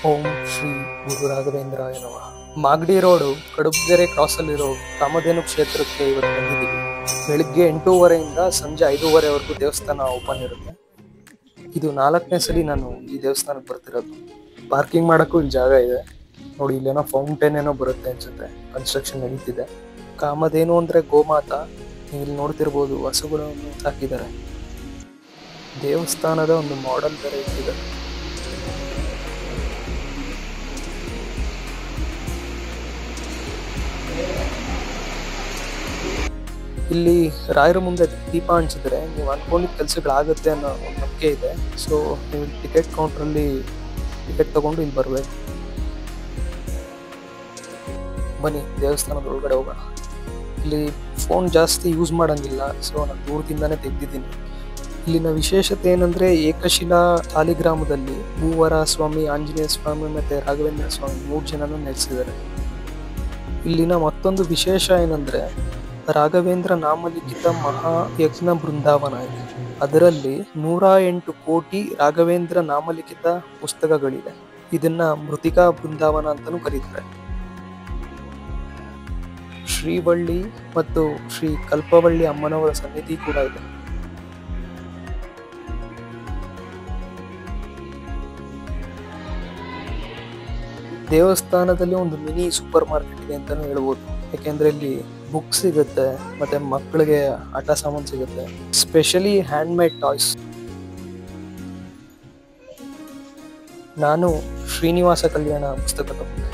ಓಂ ಶ್ರೀ ಗುರು ರಾಘವೇಂದ್ರಾಯ ನಮಃ. ಮಾಗಡಿ ರೋಡು ಕಡುಬಗೆರೆ ಕ್ರಾಸಲ್ಲಿರೋ ಕಾಮಧೇನು ಕ್ಷೇತ್ರಕ್ಕೆ ಇವತ್ತು ಬಂದಿದ್ದೀವಿ. ಬೆಳಿಗ್ಗೆ 8:30 ಸಂಜೆ 5:30ವರೆಗೂ ದೇವಸ್ಥಾನ ಓಪನ್ ಇರುತ್ತೆ. ಇದು 4ನೇ ಸಲ ನಾನು ಈ ದೇವಸ್ಥಾನಕ್ಕೆ ಬರ್ತಿರೋದು. ಪಾರ್ಕಿಂಗ್ ಮಾಡೋಕ್ಕೂ ಇಲ್ಲಿ ಜಾಗ ಇದೆ ನೋಡಿ. ಇಲ್ಲೇನೋ ಫೌಂಟೇನ್ ಏನೋ ಬರುತ್ತೆ ಅನ್ಸುತ್ತೆ, ಕನ್ಸ್ಟ್ರಕ್ಷನ್ ನಡೀತಿದೆ. ಕಾಮಧೇನು ಅಂದ್ರೆ ಗೋಮಾತಾ. ನೀವು ಇಲ್ಲಿ ನೋಡ್ತಿರ್ಬೋದು, ಹಸುಗಳನ್ನು ಹಾಕಿದ್ದಾರೆ. ದೇವಸ್ಥಾನದ ಒಂದು ಮಾಡೆಲ್ ಬೇರೆ ಇಟ್ಟಿದೆ. ಇಲ್ಲಿ ರಾಯರ ಮುಂದೆ ದೀಪ ಹಂಚಿದ್ರೆ ನೀವು ಅನ್ಕೊಂಡಿದ್ದ ಕೆಲಸಗಳಾಗುತ್ತೆ ಅನ್ನೋ ಒಂದು ನಂಬಿಕೆ ಇದೆ. ಸೊ ನೀವು ಟಿಕೆಟ್ ಕೌಂಟ್ರಲ್ಲಿ ಟಿಕೆಟ್ ತಗೊಂಡು ಇಲ್ಲಿ ಬರಬೇಕು. ಬನ್ನಿ ದೇವಸ್ಥಾನದ ಒಳಗಡೆ ಹೋಗೋಣ. ಇಲ್ಲಿ ಫೋನ್ ಜಾಸ್ತಿ ಯೂಸ್ ಮಾಡೋಂಗಿಲ್ಲ, ಸೊ ನಾನು ದೂರದಿಂದಾನೇ ತೆಗ್ದಿದ್ದೀನಿ. ಇಲ್ಲಿನ ವಿಶೇಷತೆ ಏನಂದ್ರೆ, ಏಕಶಿಲಾ ಸಾಲಿಗ್ರಾಮದಲ್ಲಿ ಮೂವರ ಸ್ವಾಮಿ, ಆಂಜನೇಯ ಸ್ವಾಮಿ ಮತ್ತೆ ರಾಘವೇಂದ್ರ ಸ್ವಾಮಿ 3 ಜನನೂ ನೆಲೆಸಿದ್ದಾರೆ. ಇಲ್ಲಿನ ಮತ್ತೊಂದು ವಿಶೇಷ ಏನಂದ್ರೆ, ರಾಘವೇಂದ್ರ ನಾಮಲಿಖಿತ ಮಹಾಯಜ್ಞ ಬೃಂದಾವನ ಇದೆ. ಅದರಲ್ಲಿ 108 ಕೋಟಿ ರಾಘವೇಂದ್ರ ನಾಮಲಿಖಿತ ಪುಸ್ತಕಗಳಿವೆ. ಇದನ್ನ ಮೃತಿಕಾ ಬೃಂದಾವನ ಅಂತಾನೂ ಕರೀತಾರೆ. ಶ್ರೀವಳ್ಳಿ ಮತ್ತು ಶ್ರೀ ಕಲ್ಪವಳ್ಳಿ ಅಮ್ಮನವರ ಸನ್ನಿಧಿ ಕೂಡ ಇದೆ. ದೇವಸ್ಥಾನದಲ್ಲಿ ಒಂದು ಮಿನಿ ಸೂಪರ್ ಮಾರ್ಕೆಟ್ ಇದೆ ಅಂತಾನೂ ಹೇಳ್ಬೋದು. ಯಾಕೆಂದ್ರೆ ಇಲ್ಲಿ ಬುಕ್ ಸಿಗುತ್ತೆ, ಮತ್ತೆ ಮಕ್ಕಳಿಗೆ ಆಟ ಸಾಮಾನು ಸಿಗುತ್ತೆ, ಸ್ಪೆಷಲಿ ಹ್ಯಾಂಡ್ ಮೇಡ್ ಟಾಯ್ಸ್. ನಾನು ಶ್ರೀನಿವಾಸ ಕಲ್ಯಾಣ ಪುಸ್ತಕ ತಗೊಂಡೆ.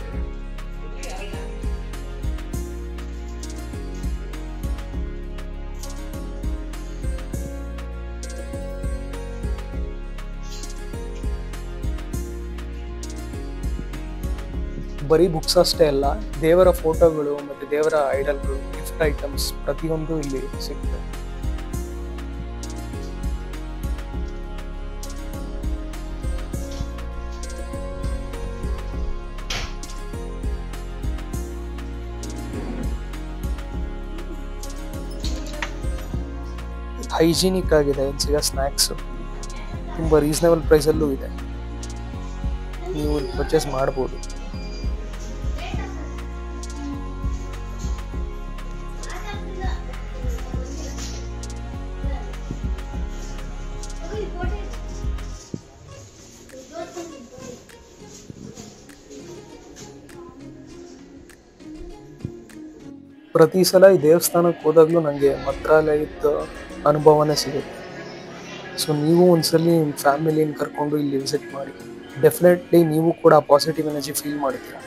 ಬರೀ ಬುಕ್ಸ್ ಅಷ್ಟೇ ಅಲ್ಲ, ದೇವರ ಫೋಟೋಗಳು ಮತ್ತೆ ದೇವರ ಐಡಲ್ಗಳು, ಗಿಫ್ಟ್ ಐಟಮ್ಸ್ ಪ್ರತಿಯೊಂದು ಇಲ್ಲಿ ಸಿಗುತ್ತೆ. ಹೈಜಿನಿಕ್ ಆಗಿದೆ. ಇಲ್ಲಿ ಸಿಗೋ ಸ್ನ್ಯಾಕ್ಸ್ ತುಂಬ ರೀಸನಬಲ್ ಪ್ರೈಸಲ್ಲೂ ಇದೆ. ನೀವು ಇಲ್ಲಿ ಪರ್ಚೇಸ್ ಮಾಡ್ಬೋದು. ಪ್ರತಿ ಸಲ ಈ ದೇವಸ್ಥಾನಕ್ಕೆ ಹೋದಾಗಲೂ ನನಗೆ ಮಂತ್ರಾಲಯದ ಅನುಭವನೇ ಸಿಗುತ್ತೆ. ಸೊ ನೀವು ಒಂದ್ಸಲಿ ನಿಮ್ಮ ಫ್ಯಾಮಿಲಿನ ಕರ್ಕೊಂಡು ಇಲ್ಲಿ ವಿಸಿಟ್ ಮಾಡಿ. ಡೆಫಿನೆಟ್ಲಿ ನೀವು ಕೂಡ ಪಾಸಿಟಿವ್ ಎನರ್ಜಿ ಫೀಲ್ ಮಾಡ್ತೀರಾ.